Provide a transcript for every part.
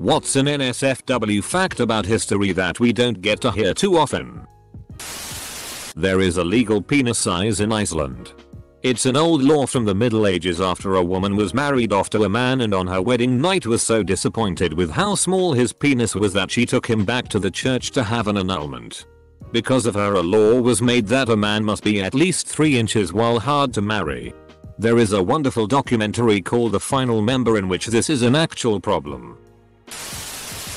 What's an NSFW fact about history that we don't get to hear too often? There is a legal penis size in Iceland. It's an old law from the Middle Ages after a woman was married off to a man and on her wedding night was so disappointed with how small his penis was that she took him back to the church to have an annulment. Because of her, a law was made that a man must be at least 3 inches while hard to marry. There is a wonderful documentary called The Final Member in which this is an actual problem.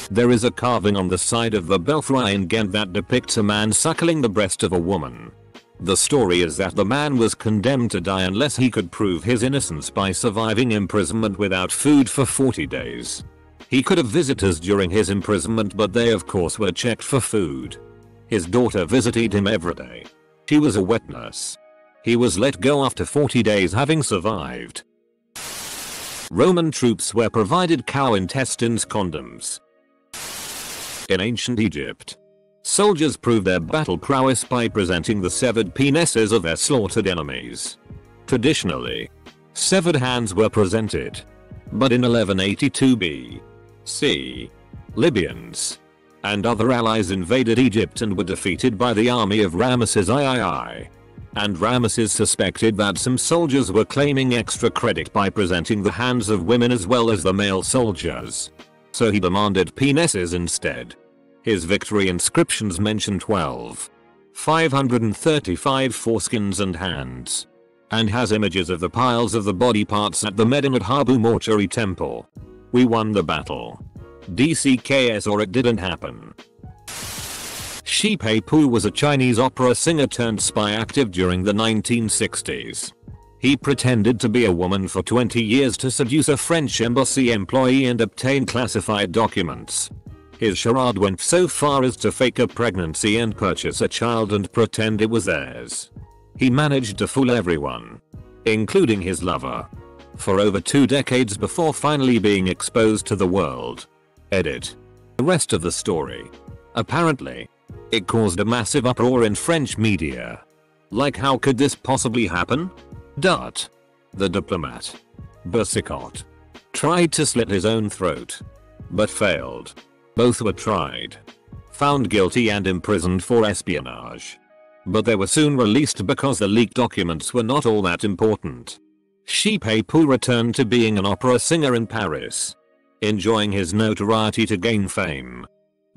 There is a carving on the side of the belfry in Ghent that depicts a man suckling the breast of a woman. The story is that the man was condemned to die unless he could prove his innocence by surviving imprisonment without food for 40 days. He could have visitors during his imprisonment, but they of course were checked for food. His daughter visited him every day. She was a wet nurse. He was let go after 40 days having survived. Roman troops were provided cow intestines condoms. In ancient Egypt, soldiers proved their battle prowess by presenting the severed penises of their slaughtered enemies. Traditionally, severed hands were presented. But in 1182 BC, Libyans and other allies invaded Egypt and were defeated by the army of Ramesses III. And Ramesses suspected that some soldiers were claiming extra credit by presenting the hands of women as well as the male soldiers. So he demanded penises instead. His victory inscriptions mention 535 foreskins and hands, and has images of the piles of the body parts at the Medinet Habu mortuary temple. We won the battle. DCKS or it didn't happen. Shi Peipu was a Chinese opera singer turned spy active during the 1960s. He pretended to be a woman for 20 years to seduce a French embassy employee and obtain classified documents. His charade went so far as to fake a pregnancy and purchase a child and pretend it was theirs. He managed to fool everyone, including his lover, for over 2 decades before finally being exposed to the world. Edit. The rest of the story. Apparently, it caused a massive uproar in French media. Like, how could this possibly happen? The diplomat, Boursicotte, tried to slit his own throat, but failed. Both were tried, found guilty and imprisoned for espionage. But they were soon released because the leaked documents were not all that important. Shi Peipu returned to being an opera singer in Paris, enjoying his notoriety to gain fame,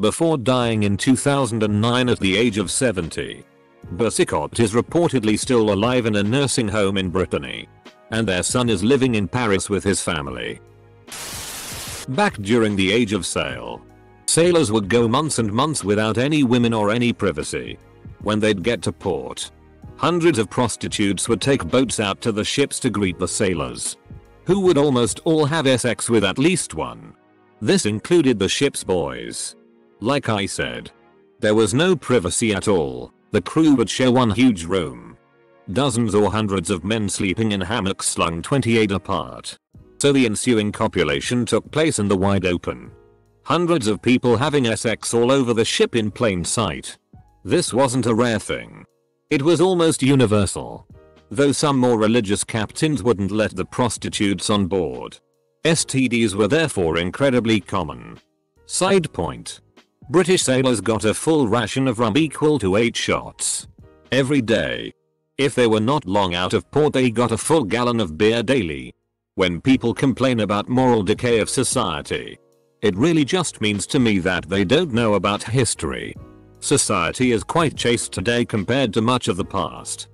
before dying in 2009 at the age of 70. Boursicotte is reportedly still alive in a nursing home in Brittany, and their son is living in Paris with his family. Back during the Age of Sail, sailors would go months and months without any women or any privacy. When they'd get to port, hundreds of prostitutes would take boats out to the ships to greet the sailors, who would almost all have sex with at least one. This included the ship's boys. Like I said, there was no privacy at all. The crew would share one huge room. Dozens or hundreds of men sleeping in hammocks slung 28 apart. So the ensuing copulation took place in the wide open. Hundreds of people having sex all over the ship in plain sight. This wasn't a rare thing. It was almost universal. Though some more religious captains wouldn't let the prostitutes on board. STDs were therefore incredibly common. Side point. British sailors got a full ration of rum equal to 8 shots every day. If they were not long out of port, they got a full gallon of beer daily. When people complain about moral decay of society, it really just means to me that they don't know about history. Society is quite chaste today compared to much of the past.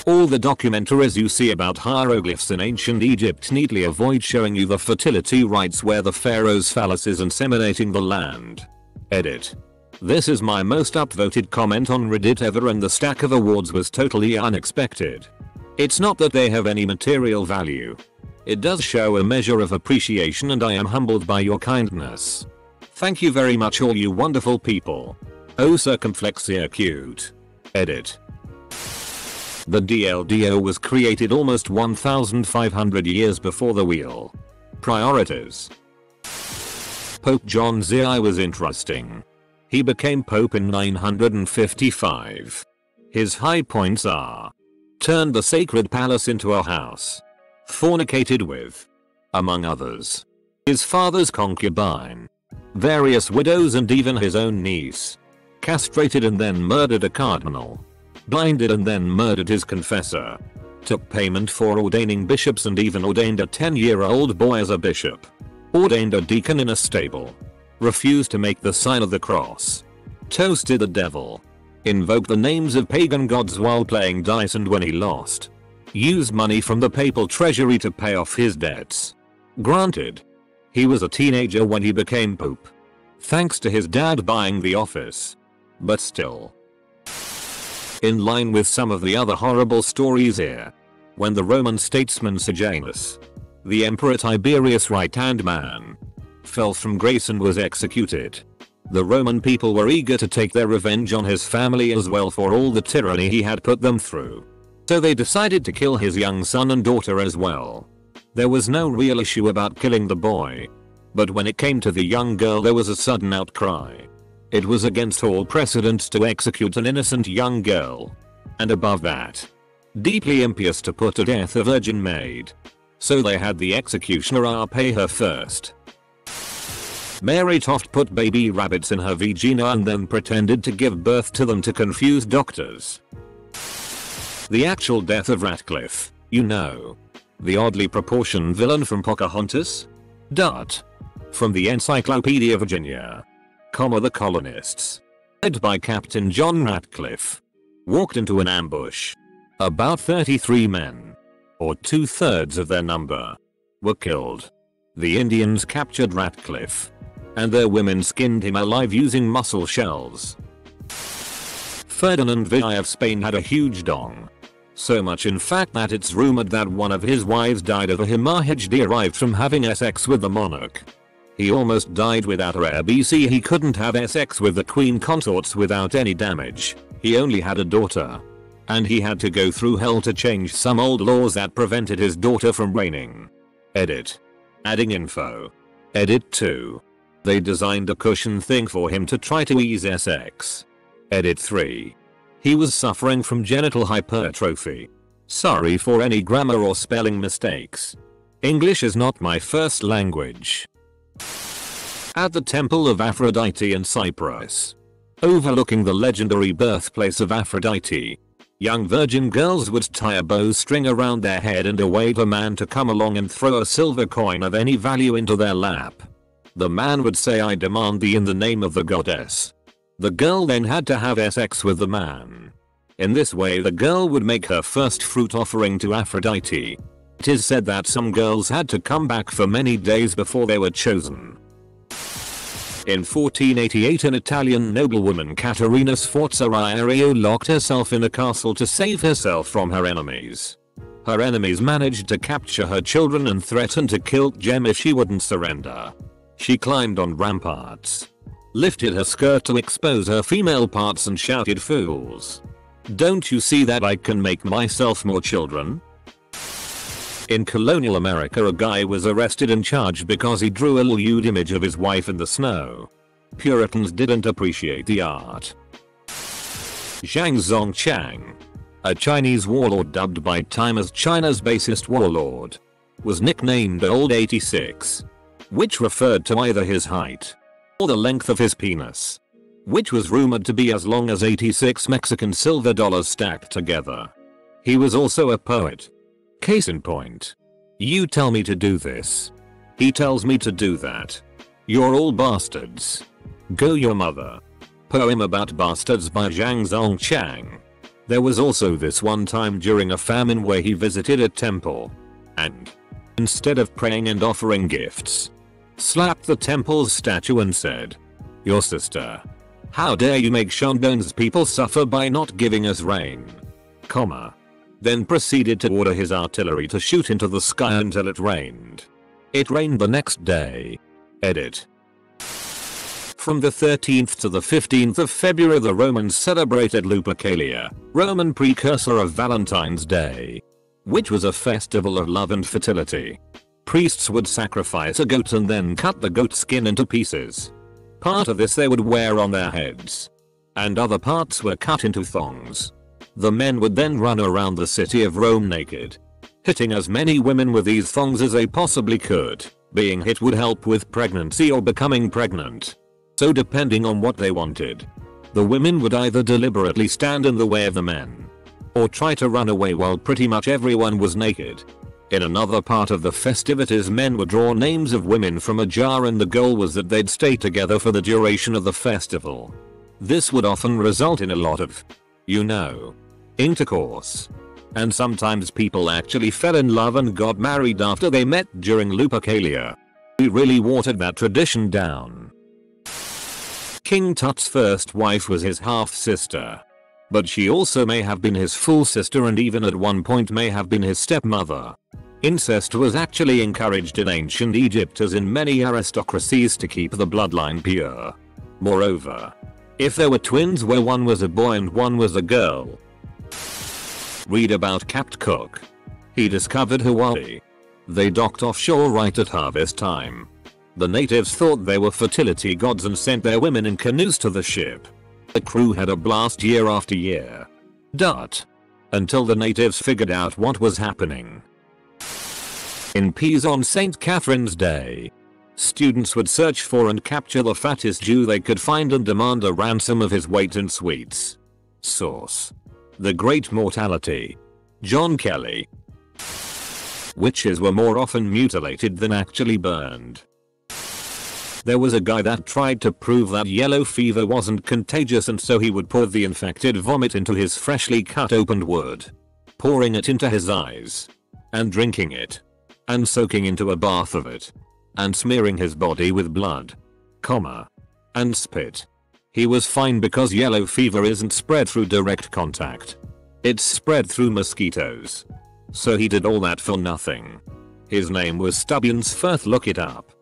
All the documentaries you see about hieroglyphs in ancient Egypt neatly avoid showing you the fertility rites where the pharaoh's phallus is inseminating the land. Edit. This is my most upvoted comment on Reddit ever, and the stack of awards was totally unexpected. It's not that they have any material value. It does show a measure of appreciation and I am humbled by your kindness. Thank you very much, all you wonderful people. Oh, circumflexia cute. Edit. The DLDO was created almost 1,500 years before the wheel. Priorities. Pope John XI was interesting. He became Pope in 955. His high points are: turned the sacred palace into a house, fornicated with, among others, his father's concubine, various widows and even his own niece. Castrated and then murdered a cardinal. Blinded and then murdered his confessor. Took payment for ordaining bishops and even ordained a 10-year-old boy as a bishop. Ordained a deacon in a stable. Refused to make the sign of the cross. Toasted the devil. Invoked the names of pagan gods while playing dice and when he lost. Used money from the papal treasury to pay off his debts. Granted, he was a teenager when he became pope. Thanks to his dad buying the office. But still. In line with some of the other horrible stories here. When the Roman statesman Sejanus, the Emperor Tiberius' right-hand man, fell from grace and was executed, the Roman people were eager to take their revenge on his family as well for all the tyranny he had put them through. So they decided to kill his young son and daughter as well. There was no real issue about killing the boy. But when it came to the young girl there was a sudden outcry. It was against all precedents to execute an innocent young girl. And above that, deeply impious to put to death a virgin maid. So they had the executioner pay her first. Mary Toft put baby rabbits in her vagina and then pretended to give birth to them to confuse doctors. The actual death of Ratcliffe, you know. The oddly proportioned villain from Pocahontas? From the Encyclopedia Virginia. The colonists, led by Captain John Ratcliffe, walked into an ambush. About 33 men, or 2/3 of their number, were killed. The Indians captured Ratcliffe, and their women skinned him alive using mussel shells. Ferdinand VI of Spain had a huge dong. So much in fact that it's rumored that one of his wives died of a hemorrhage derived from having sex with the monarch. He almost died without a rare BC. He couldn't have sex with the queen consorts without any damage. He only had a daughter. And he had to go through hell to change some old laws that prevented his daughter from reigning. Edit. Adding info. Edit 2. They designed a cushion thing for him to try to ease sex. Edit 3. He was suffering from genital hypertrophy. Sorry for any grammar or spelling mistakes. English is not my first language. At the Temple of Aphrodite in Cyprus, overlooking the legendary birthplace of Aphrodite, young virgin girls would tie a bowstring around their head and await a man to come along and throw a silver coin of any value into their lap. The man would say, "I demand thee in the name of the goddess." The girl then had to have sex with the man. In this way the girl would make her first fruit offering to Aphrodite. It is said that some girls had to come back for many days before they were chosen. In 1488 an Italian noblewoman Caterina Sforza locked herself in a castle to save herself from her enemies. Her enemies managed to capture her children and threatened to kill Gem if she wouldn't surrender. She climbed on ramparts, lifted her skirt to expose her female parts and shouted, "Fools! Don't you see that I can make myself more children?" In colonial America a guy was arrested and charged because he drew a lewd image of his wife in the snow. Puritans didn't appreciate the art. Zhang Chang, a Chinese warlord dubbed by Time as China's basest warlord, was nicknamed Old 86, which referred to either his height or the length of his penis, which was rumored to be as long as 86 Mexican silver dollars stacked together. He was also a poet. Case in point. You tell me to do this. He tells me to do that. You're all bastards. Go your mother. Poem about bastards by Zhang Chang. There was also this one time during a famine where he visited a temple. And, instead of praying and offering gifts, slapped the temple's statue and said, "Your sister. How dare you make Shandong's people suffer by not giving us rain?" Then proceeded to order his artillery to shoot into the sky until it rained. It rained the next day. Edit. From the 13th to the 15th of February the Romans celebrated Lupercalia, Roman precursor of Valentine's Day, which was a festival of love and fertility. Priests would sacrifice a goat and then cut the goat skin into pieces. Part of this they would wear on their heads, and other parts were cut into thongs. The men would then run around the city of Rome naked, hitting as many women with these thongs as they possibly could. Being hit would help with pregnancy or becoming pregnant. So depending on what they wanted, the women would either deliberately stand in the way of the men, or try to run away while pretty much everyone was naked. In another part of the festivities, men would draw names of women from a jar, and the goal was that they'd stay together for the duration of the festival. This would often result in a lot of, intercourse. And sometimes people actually fell in love and got married after they met during Lupercalia. We really watered that tradition down. King Tut's first wife was his half-sister, but she also may have been his full sister, and even at one point may have been his stepmother. Incest was actually encouraged in ancient Egypt, as in many aristocracies, to keep the bloodline pure. Moreover, if there were twins where one was a boy and one was a girl. Read about Capt Cook. He discovered Hawaii. They docked offshore right at harvest time. The natives thought they were fertility gods and sent their women in canoes to the ship. The crew had a blast year after year. Until the natives figured out what was happening. In Pisa on St. Catherine's Day, students would search for and capture the fattest Jew they could find and demand a ransom of his weight in sweets. Source: The Great Mortality. John Kelly. Witches were more often mutilated than actually burned. There was a guy that tried to prove that yellow fever wasn't contagious, and so he would pour the infected vomit into his freshly cut opened wood, pouring it into his eyes, and drinking it, and soaking into a bath of it, and smearing his body with blood, and spit. He was fine because yellow fever isn't spread through direct contact. It's spread through mosquitoes. So he did all that for nothing. His name was Stubbinsforth, look it up.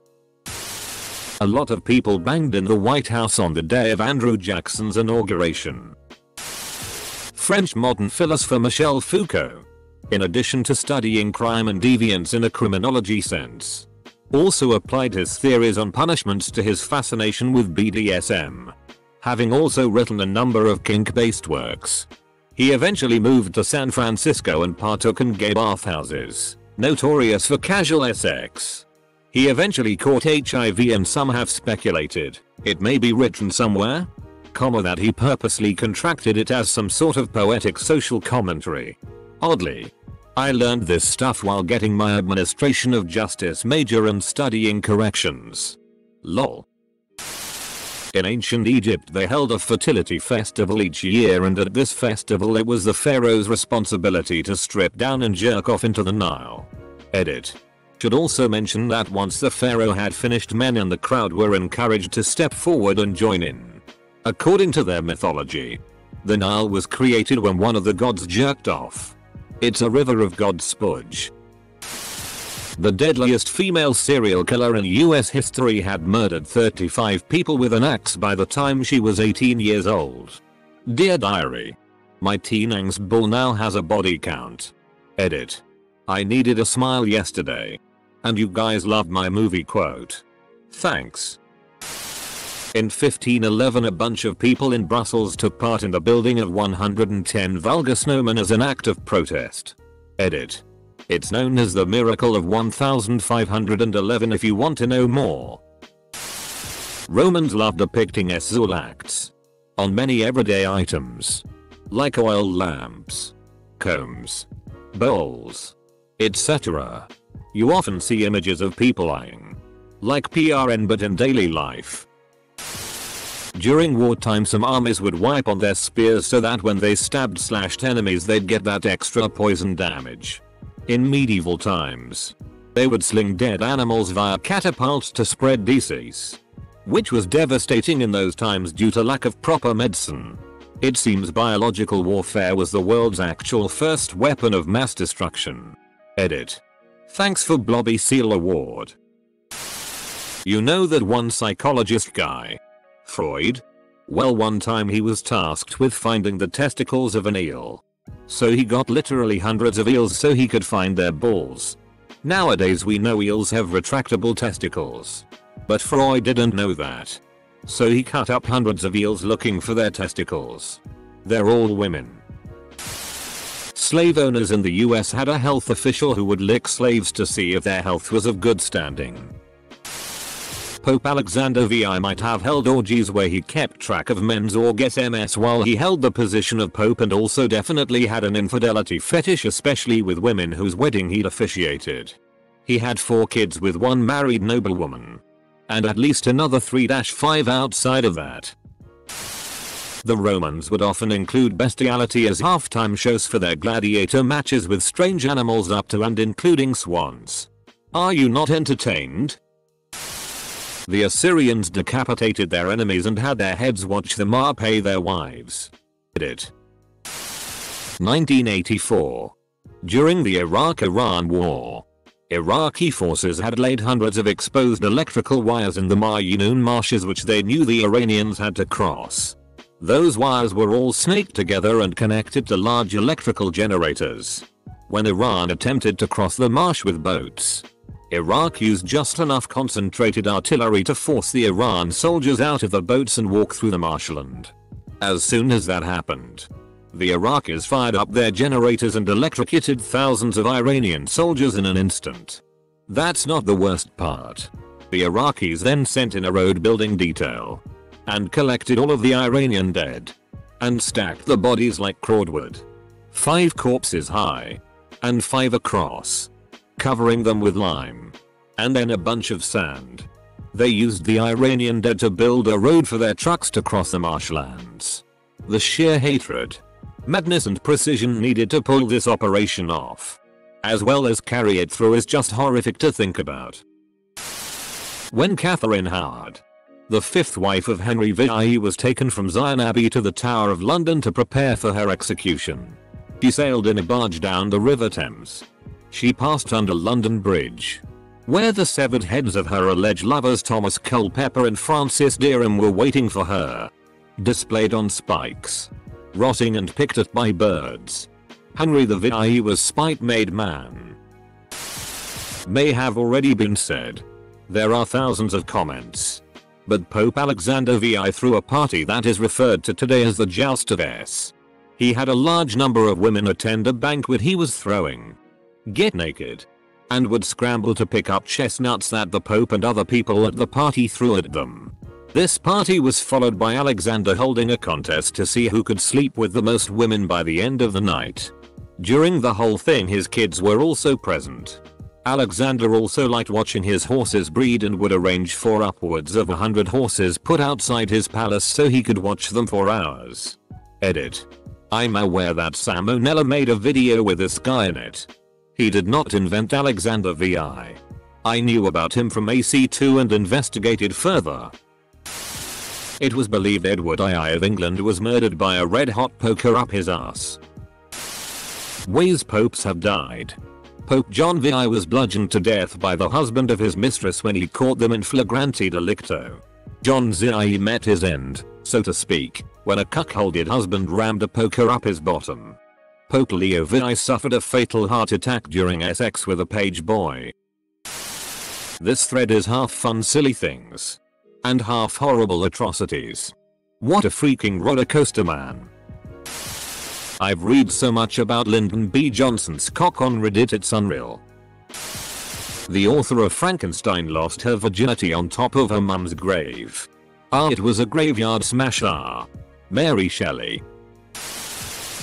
A lot of people banged in the White House on the day of Andrew Jackson's inauguration. French modern philosopher Michel Foucault, in addition to studying crime and deviance in a criminology sense, also applied his theories on punishments to his fascination with BDSM. Having also written a number of kink-based works, he eventually moved to San Francisco and partook in gay bathhouses, notorious for casual sex. He eventually caught HIV, and some have speculated it may be written somewhere, that he purposely contracted it as some sort of poetic social commentary. Oddly, I learned this stuff while getting my administration of justice major and studying corrections. Lol. In ancient Egypt they held a fertility festival each year, and at this festival it was the pharaoh's responsibility to strip down and jerk off into the Nile. Edit. Should also mention that once the pharaoh had finished, men in the crowd were encouraged to step forward and join in. According to their mythology, the Nile was created when one of the gods jerked off. It's a river of god spudge. The deadliest female serial killer in US history had murdered 35 people with an axe by the time she was 18 years old. Dear Diary, my teen angst bull now has a body count. Edit. I needed a smile yesterday. And you guys loved my movie quote. Thanks. In 1511 a bunch of people in Brussels took part in the building of 110 vulgar snowmen as an act of protest. Edit. It's known as the Miracle of 1511 if you want to know more. Romans loved depicting sexual acts on many everyday items, like oil lamps, combs, bowls, etc. You often see images of people eyeing, like PRN, but in daily life. During wartime some armies would wipe on their spears so that when they stabbed/slashed enemies they'd get that extra poison damage. In medieval times, they would sling dead animals via catapults to spread disease, which was devastating in those times due to lack of proper medicine. It seems biological warfare was the world's actual first weapon of mass destruction. Edit. Thanks for Blobby Seal Award. You know that one psychologist guy, Freud? Well, one time he was tasked with finding the testicles of an eel. So he got literally hundreds of eels so he could find their balls. Nowadays we know eels have retractable testicles. But Freud didn't know that. So he cut up hundreds of eels looking for their testicles. They're all women. Slave owners in the US had a health official who would lick slaves to see if their health was of good standing. Pope Alexander VI might have held orgies where he kept track of men's orgasms while he held the position of Pope, and also definitely had an infidelity fetish, especially with women whose wedding he'd officiated. He had 4 kids with one married noblewoman. And at least another 3-5 outside of that. The Romans would often include bestiality as halftime shows for their gladiator matches with strange animals up to and including swans. Are you not entertained? The Assyrians decapitated their enemies and had their heads watch them pay their wives. Edit. 1984. During the Iraq-Iran War, Iraqi forces had laid hundreds of exposed electrical wires in the Mayunun marshes which they knew the Iranians had to cross. Those wires were all snaked together and connected to large electrical generators. When Iran attempted to cross the marsh with boats, Iraq used just enough concentrated artillery to force the Iran soldiers out of the boats and walk through the marshland. As soon as that happened, the Iraqis fired up their generators and electrocuted thousands of Iranian soldiers in an instant. That's not the worst part. The Iraqis then sent in a road building detail and collected all of the Iranian dead and stacked the bodies like cordwood, 5 corpses high and 5 across, covering them with lime and then a bunch of sand. They used the Iranian dead to build a road for their trucks to cross the marshlands. The sheer hatred, madness and precision needed to pull this operation off, as well as carry it through, is just horrific to think about. When Catherine Howard, the 5th wife of Henry VI, was taken from Zion Abbey to the Tower of London to prepare for her execution, she sailed in a barge down the River Thames. She passed under London Bridge, where the severed heads of her alleged lovers Thomas Culpeper and Francis Derham were waiting for her, displayed on spikes, rotting and picked at by birds. Henry VI was spite-made man. May have already been said. There are thousands of comments. But Pope Alexander VI threw a party that is referred to today as the Joust of S. He had a large number of women attend a banquet he was throwing, get naked, and would scramble to pick up chestnuts that the Pope and other people at the party threw at them. This party was followed by Alexander holding a contest to see who could sleep with the most women by the end of the night. During the whole thing his kids were also present. Alexander also liked watching his horses breed and would arrange for upwards of 100 horses put outside his palace so he could watch them for hours. Edit. I'm aware that Salmonella made a video with this guy in it. He did not invent Alexander VI. I knew about him from AC2 and investigated further. It was believed Edward II of England was murdered by a red-hot poker up his ass. Ways popes have died. Pope John VI was bludgeoned to death by the husband of his mistress when he caught them in flagrante delicto. John VI met his end, so to speak, when a cuckolded husband rammed a poker up his bottom. Pope Leo VI suffered a fatal heart attack during sex with a page boy. This thread is half fun silly things and half horrible atrocities. What a freaking rollercoaster, man. I've read so much about Lyndon B. Johnson's cock on Reddit, it's unreal. The author of Frankenstein lost her virginity on top of her mum's grave. It was a graveyard smash. Mary Shelley.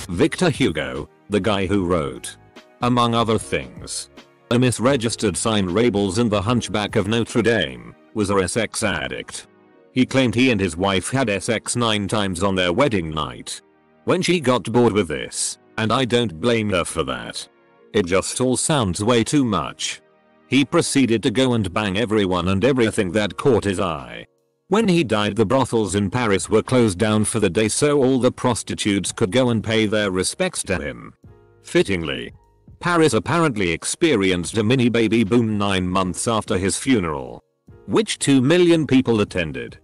Victor Hugo, the guy who wrote, among other things, a misregistered sign Rables in The Hunchback of Notre Dame, was a sex addict. He claimed he and his wife had sex 9 times on their wedding night. When she got bored with this, and I don't blame her for that, it just all sounds way too much. He proceeded to go and bang everyone and everything that caught his eye. When he died, the brothels in Paris were closed down for the day so all the prostitutes could go and pay their respects to him. Fittingly, Paris apparently experienced a mini baby boom 9 months after his funeral, which 2 million people attended.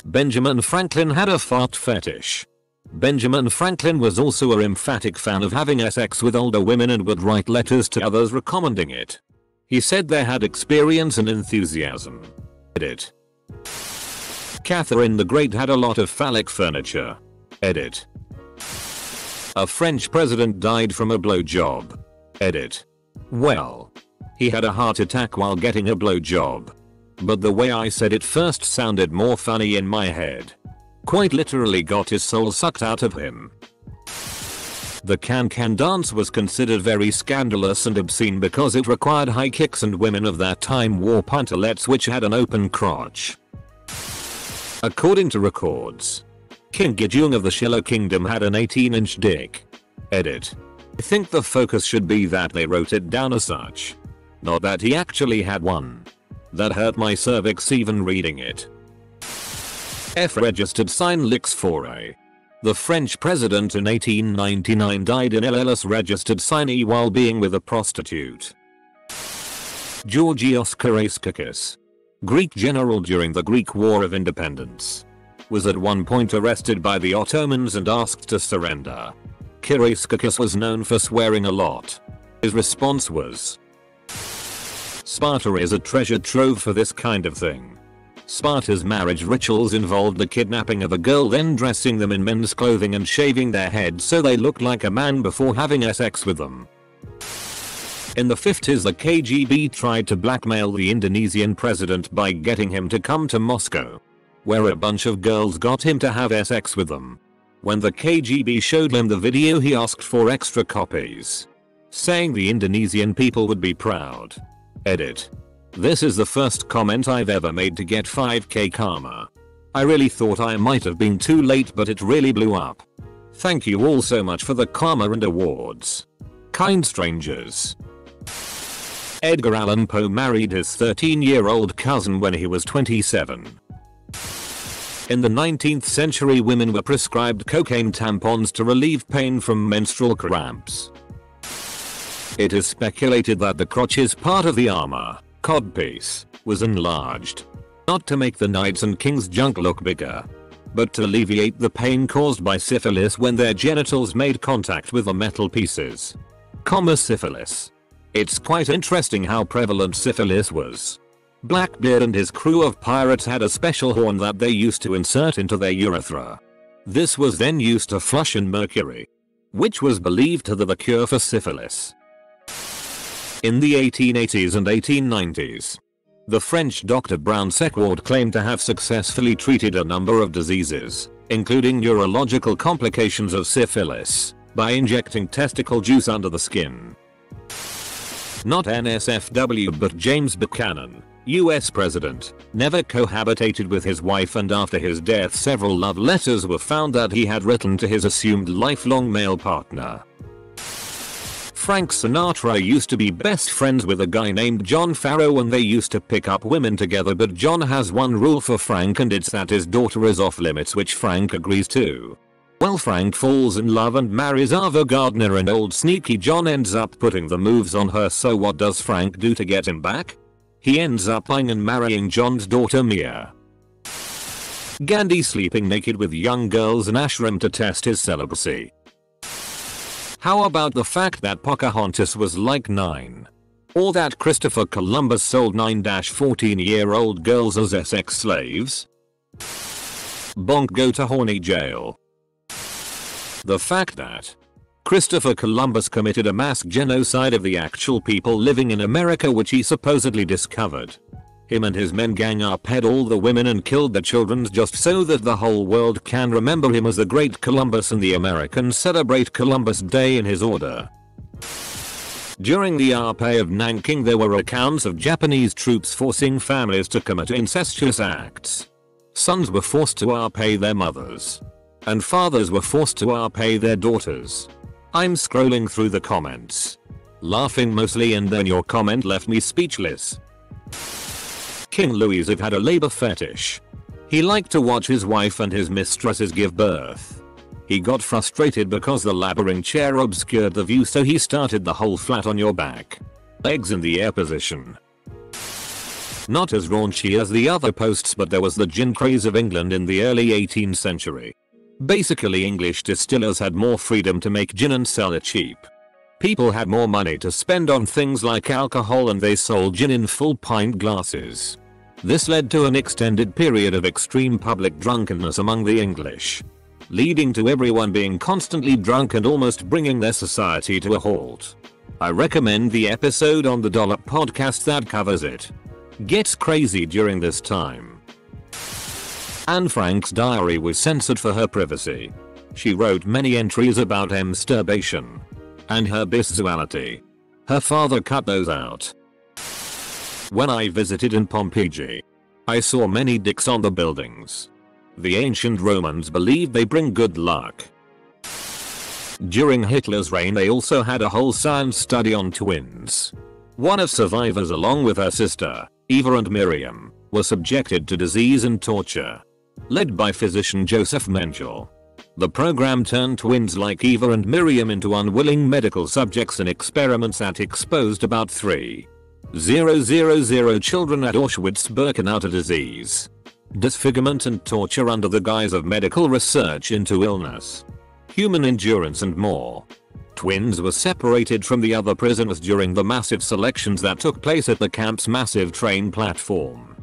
Benjamin Franklin had a fart fetish. Benjamin Franklin was also a emphatic fan of having sex with older women and would write letters to others recommending it. He said they had experience and enthusiasm. Edit. Catherine the Great had a lot of phallic furniture. Edit. A French president died from a blowjob. Edit. Well, he had a heart attack while getting a blowjob. But the way I said it first sounded more funny in my head. Quite literally got his soul sucked out of him. The can-can dance was considered very scandalous and obscene because it required high kicks, and women of that time wore pantalettes which had an open crotch. According to records, King Gejong of the Shilla Kingdom had an 18-inch dick. Edit. I think the focus should be that they wrote it down as such. Not that he actually had one. That hurt my cervix even reading it. F registered sign licks foray. The French president in 1899 died in LLS registered sign E while being with a prostitute. Georgios Karaskakis, Greek general during the Greek War of Independence, was at one point arrested by the Ottomans and asked to surrender. Karaskakis was known for swearing a lot. His response was, "Sparta is a treasure trove for this kind of thing." Sparta's marriage rituals involved the kidnapping of a girl, then dressing them in men's clothing and shaving their heads so they looked like a man before having sex with them. In the 50s, the KGB tried to blackmail the Indonesian president by getting him to come to Moscow, where a bunch of girls got him to have sex with them. When the KGB showed him the video, he asked for extra copies, saying the Indonesian people would be proud. Edit. This is the first comment I've ever made to get 5k karma. I really thought I might have been too late, but it really blew up. Thank you all so much for the karma and awards. Kind strangers. Edgar Allan Poe married his 13-year-old cousin when he was 27. In the 19th century, women were prescribed cocaine tampons to relieve pain from menstrual cramps. It is speculated that the crotches part of the armor, codpiece, was enlarged. Not to make the knights and king's junk look bigger, but to alleviate the pain caused by syphilis when their genitals made contact with the metal pieces. Syphilis. It's quite interesting how prevalent syphilis was. Blackbeard and his crew of pirates had a special horn that they used to insert into their urethra. This was then used to flush in mercury, which was believed to be the cure for syphilis. In the 1880s and 1890s, the French Dr. Brown-Sequard claimed to have successfully treated a number of diseases, including neurological complications of syphilis, by injecting testicle juice under the skin. Not NSFW but James Buchanan, US President, never cohabitated with his wife, and after his death several love letters were found that he had written to his assumed lifelong male partner. Frank Sinatra used to be best friends with a guy named John Farrow, and they used to pick up women together, but John has one rule for Frank, and it's that his daughter is off limits, which Frank agrees to. Well, Frank falls in love and marries Ava Gardner, and old sneaky John ends up putting the moves on her, so what does Frank do to get him back? He ends up buying and marrying John's daughter Mia. Gandhi sleeping naked with young girls in ashram to test his celibacy. How about the fact that Pocahontas was like 9? Or that Christopher Columbus sold 9-14-year-old girls as sex slaves? Bonk, go to horny jail. The fact that Christopher Columbus committed a mass genocide of the actual people living in America, which he supposedly discovered. Him and his men gang up, had all the women and killed the children just so that the whole world can remember him as the great Columbus, and the Americans celebrate Columbus Day in his honor. During the RPA of Nanking, there were accounts of Japanese troops forcing families to commit incestuous acts. Sons were forced to RPA their mothers, and fathers were forced to RPA their daughters. I'm scrolling through the comments, laughing mostly, and then your comment left me speechless. King Louis had a labor fetish. He liked to watch his wife and his mistresses give birth. He got frustrated because the laboring chair obscured the view, so he started the whole flat on your back, legs in the air position. Not as raunchy as the other posts, but there was the gin craze of England in the early 18th century. Basically, English distillers had more freedom to make gin and sell it cheap. People had more money to spend on things like alcohol, and they sold gin in full pint glasses. This led to an extended period of extreme public drunkenness among the English. leading to everyone being constantly drunk and almost bringing their society to a halt. I recommend the episode on the Dollop podcast that covers it. Gets crazy during this time. Anne Frank's diary was censored for her privacy. She wrote many entries about masturbation and her bestiality. Her father cut those out. When I visited in Pompeii, I saw many dicks on the buildings. The ancient Romans believed they bring good luck. During Hitler's reign they also had a whole science study on twins. One of survivors along with her sister, Eva and Miriam, were subjected to disease and torture. Led by physician Joseph Mengele. The program turned twins like Eva and Miriam into unwilling medical subjects in experiments that exposed about 3,000 children at Auschwitz-Birkenau to disease, disfigurement and torture under the guise of medical research into illness, human endurance and more. Twins were separated from the other prisoners during the massive selections that took place at the camp's massive train platform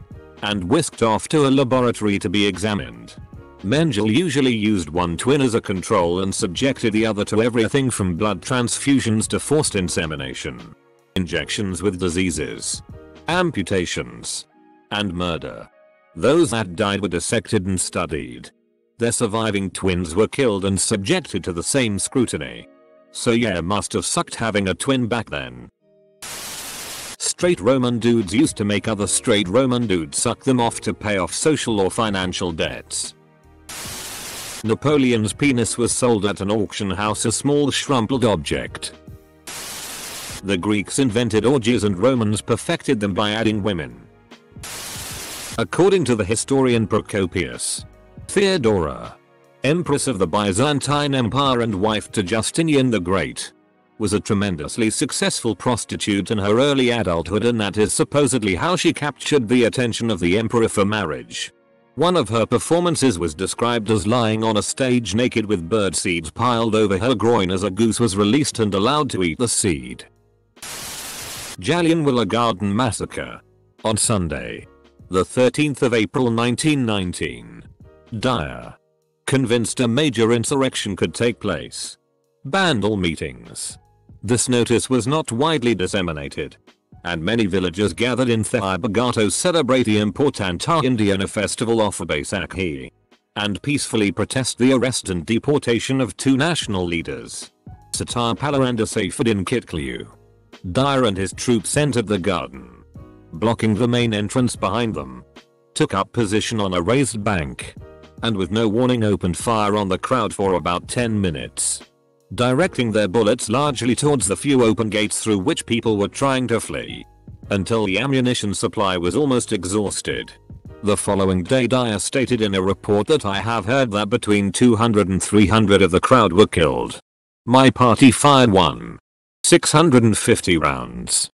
and whisked off to a laboratory to be examined. Mengele usually used one twin as a control and subjected the other to everything from blood transfusions to forced insemination, injections with diseases, amputations, and murder. Those that died were dissected and studied. Their surviving twins were killed and subjected to the same scrutiny. So yeah, must have sucked having a twin back then. Straight Roman dudes used to make other straight Roman dudes suck them off to pay off social or financial debts. Napoleon's penis was sold at an auction house, a small shrumpled object. The Greeks invented orgies and Romans perfected them by adding women. According to the historian Procopius, Theodora, Empress of the Byzantine Empire and wife to Justinian the Great, was a tremendously successful prostitute in her early adulthood, and that is supposedly how she captured the attention of the emperor for marriage. One of her performances was described as lying on a stage naked with bird seeds piled over her groin as a goose was released and allowed to eat the seed. Jallianwala Garden Massacre. On Sunday, the 13th of April 1919. Dyer, convinced a major insurrection could take place, banned all meetings. This notice was not widely disseminated, and many villagers gathered in Thaibaga to celebrate the important Indiana festival of Baisakhi, and peacefully protest the arrest and deportation of two national leaders, Satapala and Saifuddin Kitkliu. Dyer and his troops entered the garden, blocking the main entrance behind them, took up position on a raised bank, and with no warning opened fire on the crowd for about 10 minutes. Directing their bullets largely towards the few open gates through which people were trying to flee, until the ammunition supply was almost exhausted. The following day Dyer stated in a report that I have heard that between 200 and 300 of the crowd were killed. My party fired 650 rounds.